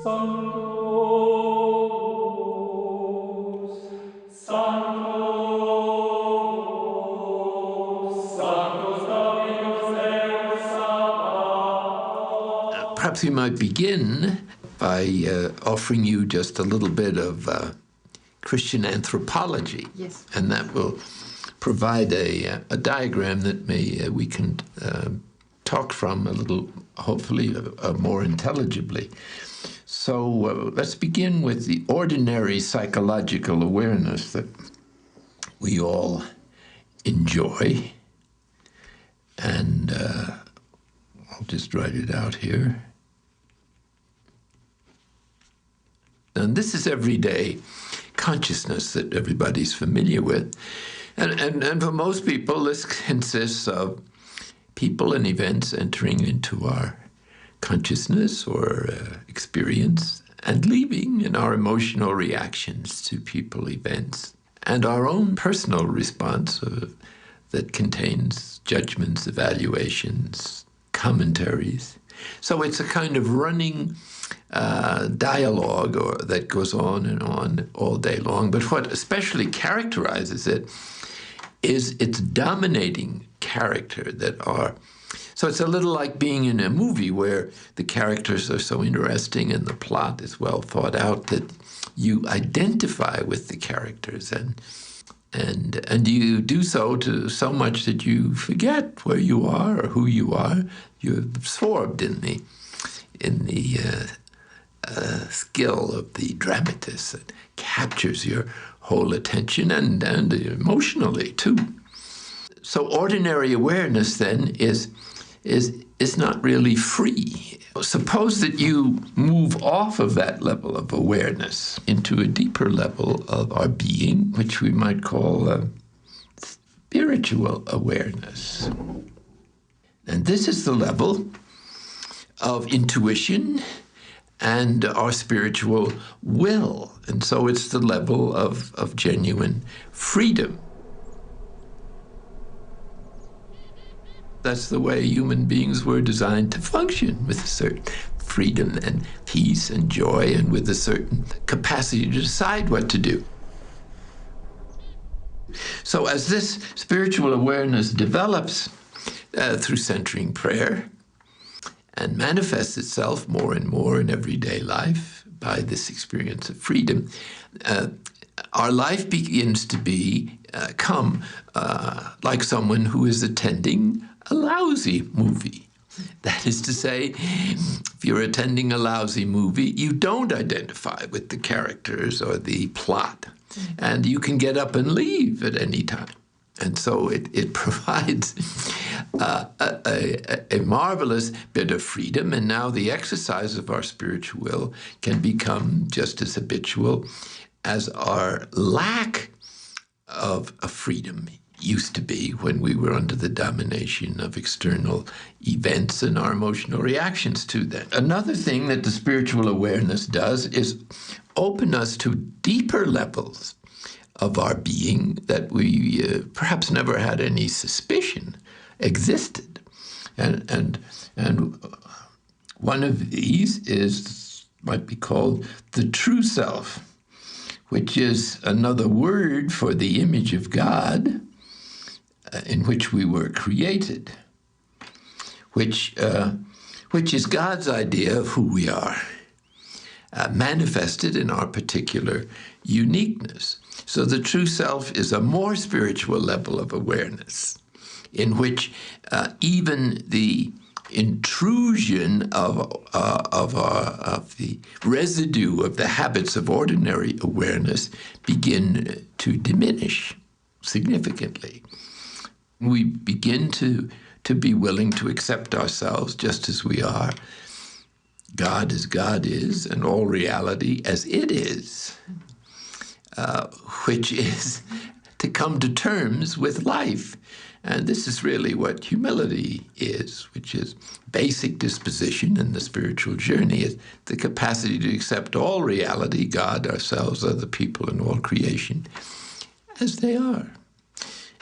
Sanctus, Sanctus, Sanctus Dominus Deus Sabaoth. Perhaps we might begin by offering you just a little bit of Christian anthropology. Yes. And that will provide a diagram that we can talk from a little, hopefully, more intelligibly. So let's begin with the ordinary psychological awareness that we all enjoy. And I'll just write it out here. And this is everyday consciousness that everybody's familiar with. And for most people, this consists of people and events entering into our consciousness or experience and leaving, in our emotional reactions to people, events, and our own personal response that contains judgments, evaluations, commentaries. So it's a kind of running dialogue that goes on and on all day long. But what especially characterizes it is its dominating character so it's a little like being in a movie where the characters are so interesting and the plot is well thought out that you identify with the characters and you do so to so much that you forget where you are or who you are. You're absorbed in the skill of the dramatist that captures your whole attention and emotionally too. So ordinary awareness then is not really free. Suppose that you move off of that level of awareness into a deeper level of our being, which we might call spiritual awareness. And this is the level of intuition and our spiritual will. And so it's the level of genuine freedom. That's the way human beings were designed to function, with a certain freedom and peace and joy and with a certain capacity to decide what to do. So as this spiritual awareness develops through centering prayer and manifests itself more and more in everyday life by this experience of freedom, our life begins to become like someone who is attending a lousy movie. That is to say, if you're attending a lousy movie, you don't identify with the characters or the plot, and you can get up and leave at any time. And so it provides a marvelous bit of freedom, and now the exercise of our spiritual will can become just as habitual as our lack of freedom used to be when we were under the domination of external events and our emotional reactions to them. Another thing that the spiritual awareness does is open us to deeper levels of our being that we perhaps never had any suspicion existed. And one of these might be called the true self, which is another word for the image of God in which we were created, which is God's idea of who we are, manifested in our particular uniqueness. So the true self is a more spiritual level of awareness in which even the intrusion of the residue of the habits of ordinary awareness begin to diminish significantly. We begin to be willing to accept ourselves just as we are, God as God is, and all reality as it is, which is to come to terms with life. And this is really what humility is, which is basic disposition in the spiritual journey, is the capacity to accept all reality, God, ourselves, other people, and all creation, as they are.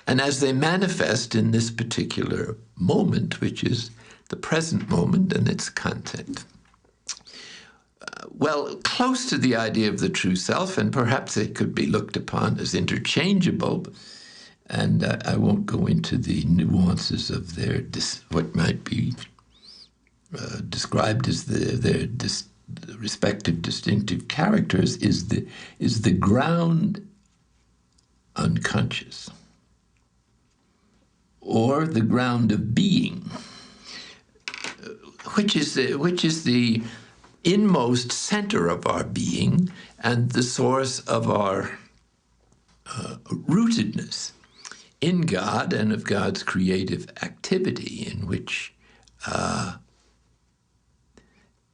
And as they manifest in this particular moment, which is the present moment and its content. well, close to the idea of the true self, and perhaps it could be looked upon as interchangeable. And I won't go into the nuances of their what might be described as their respective distinctive characters, is the ground unconscious, or the ground of being, which is the inmost center of our being and the source of our rootedness in God and of God's creative activity, in which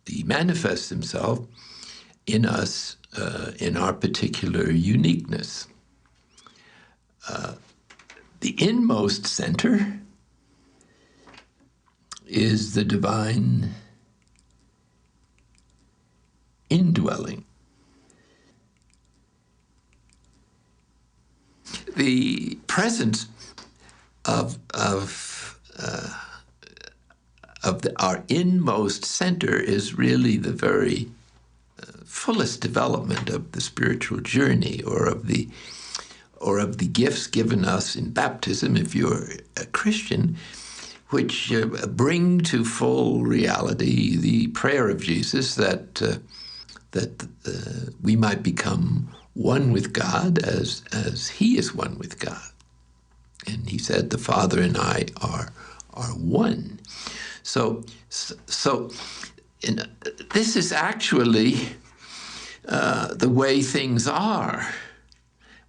He manifests Himself in us, in our particular uniqueness. The inmost center is the divine indwelling. The presence of our inmost center is really the very fullest development of the spiritual journey, or of the gifts given us in baptism, if you're a Christian, which bring to full reality the prayer of Jesus that we might become one with God as He is one with God. And He said, "The Father and I are one." So this is actually the way things are.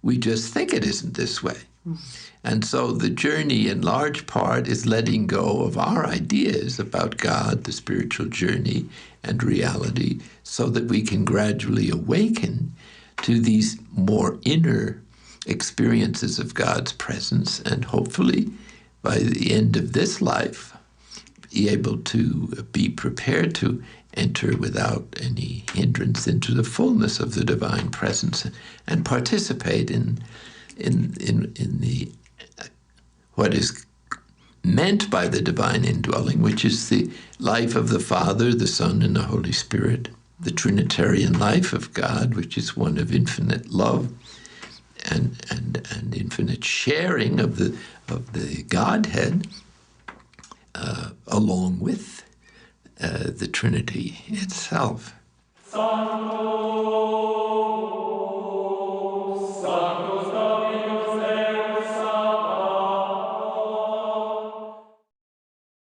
We just think it isn't this way. And so the journey, in large part, is letting go of our ideas about God, the spiritual journey, and reality, so that we can gradually awaken to these more inner experiences of God's presence, and hopefully, by the end of this life, be able to be prepared to enter without any hindrance into the fullness of the divine presence and participate in the what is meant by the divine indwelling, which is the life of the Father, the Son, and the Holy Spirit, the Trinitarian life of God, which is one of infinite love and infinite sharing of the Godhead, along with the Trinity itself. Sancto